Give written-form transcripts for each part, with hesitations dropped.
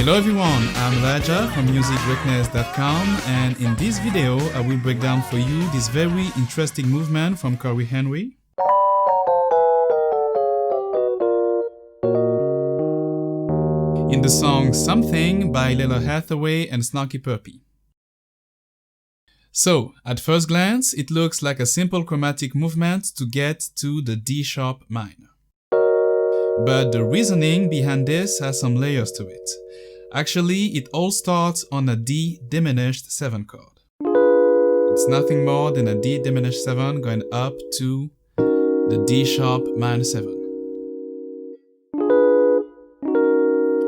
Hello everyone, I'm Elijah from musicgreatness.com, and in this video I will break down for you this very interesting movement from Cory in the song Something by Lalah Hathaway and Snarky Puppy. So, at first glance, it looks like a simple chromatic movement to get to the D sharp minor. But the reasoning behind this has some layers to it. Actually, it all starts on a D diminished 7 chord. It's nothing more than a D diminished 7 going up to the D sharp minor 7.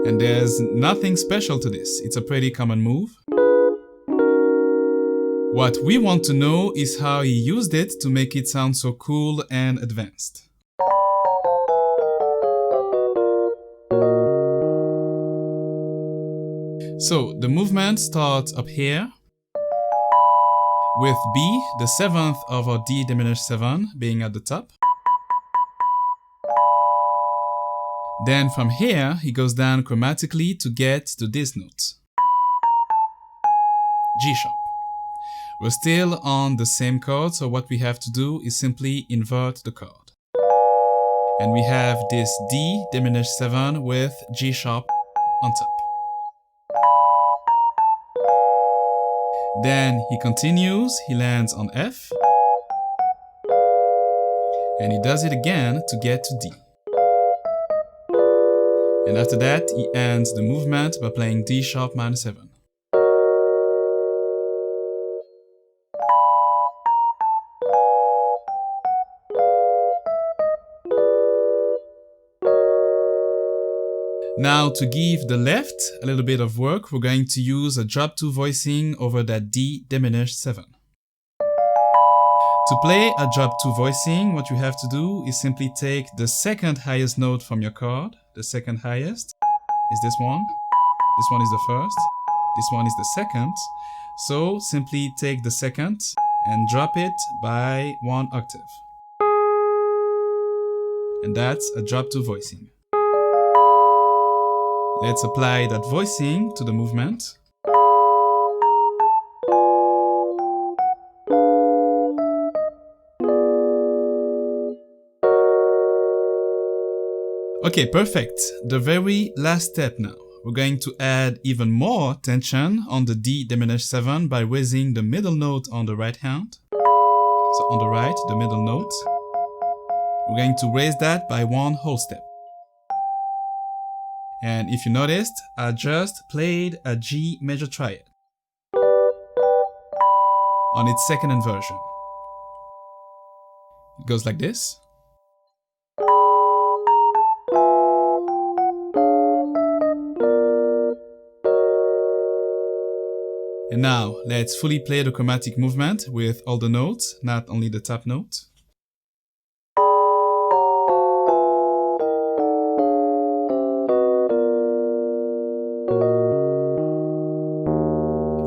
And there's nothing special to this, it's a pretty common move. What we want to know is how he used it to make it sound so cool and advanced. So the movement starts up here with B, the 7th of our D diminished 7 being at the top. Then from here he goes down chromatically to get to this note, G sharp. We're still on the same chord, so what we have to do is simply invert the chord. And we have this D diminished 7 with G sharp on top. Then he continues, he lands on F, and he does it again to get to D. And after that, he ends the movement by playing D sharp minor 7. Now, to give the left a little bit of work, we're going to use a drop 2 voicing over that D diminished 7. To play a drop 2 voicing, what you have to do is simply take the second highest note from your chord. The second highest is this one. This one is the first. This one is the second. So simply take the second and drop it by 1 octave. And that's a drop 2 voicing. Let's apply that voicing to the movement. Okay, perfect. The very last step now. We're going to add even more tension on the D diminished 7 by raising the middle note on the right hand. So on the right, the middle note. We're going to raise that by 1 whole step. And if you noticed, I just played a G major triad on its second inversion. It goes like this. And now, let's fully play the chromatic movement with all the notes, not only the top note.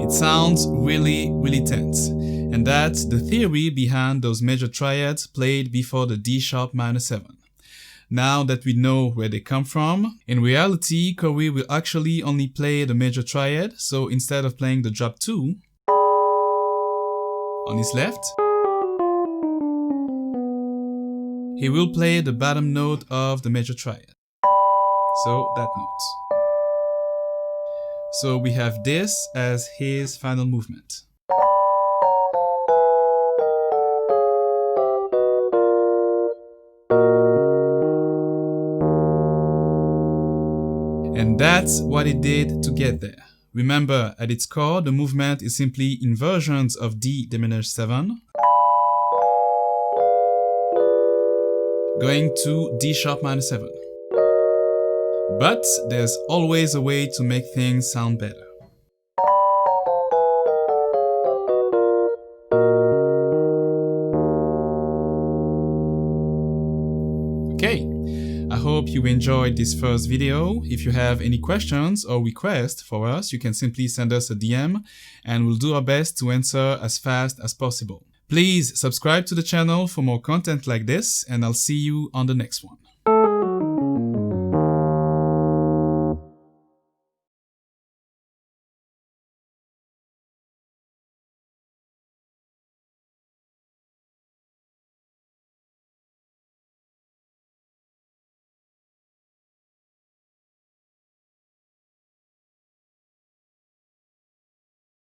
It sounds really tense, and that's the theory behind those major triads played before the D sharp minor 7. Now that we know where they come from, in reality, Cory will actually only play the major triad, so instead of playing the drop 2 on his left, he will play the bottom note of the major triad, so that note. So we have this as his final movement. And that's what he did to get there. Remember, at its core, the movement is simply inversions of D diminished 7, going to D sharp minor 7. But there's always a way to make things sound better. Okay, I hope you enjoyed this first video. If you have any questions or requests for us, you can simply send us a DM and we'll do our best to answer as fast as possible. Please subscribe to the channel for more content like this, and I'll see you on the next one.